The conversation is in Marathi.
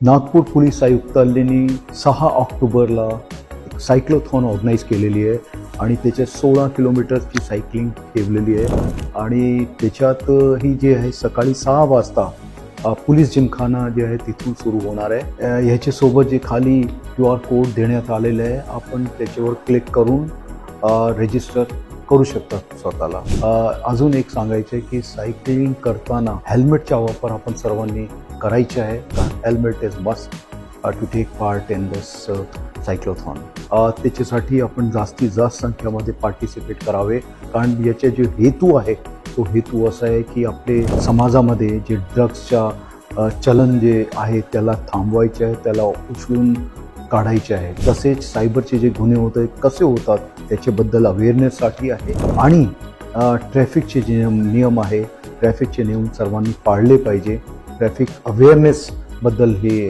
नागपूर पोलीस आयुक्तालयाने 6 ऑक्टोबरला एक सायक्लोथॉन ऑर्गनाईज केलेली आहे आणि त्याच्यात 16 किलोमीटरची सायकलिंग ठेवलेली आहे आणि त्याच्यात ही जे आहे सकाळी 6 वाजता पोलीस जिमखाना जे आहे तिथून सुरू होणार आहे. ह्याच्यासोबत जे खाली QR कोड देण्यात आलेलं आहे, आपण त्याच्यावर क्लिक करून रजिस्टर करू शकतात स्वतःला. अजून एक सांगायचं आहे की सायकलिंग करताना हेल्मेटचा वापर आपण सर्वांनी करायचा आहे, कारण helmet is must to take part in this cyclothon. त्याच्यासाठी आपण जास्तीत जास्त संख्येमध्ये पार्टिसिपेट करावे, कारण याचे जे हेतू आहे तो हेतू असा आहे की आपले समाजामध्ये जे ड्रग्सच्या चलन जे आहे त्याला थांबवायचे आहे, त्याला उचलून काढायचे आहे. तसेच सायबरचे जे गुन्हे होत आहेत कसे होतात त्याच्याबद्दल अवेअरनेससाठी आहे आणि ट्रॅफिकचे जे नियम आहे, ट्रॅफिकचे नियम सर्वांनी पाळले पाहिजे. ट्रॅफिक अवेअरनेसबद्दल हे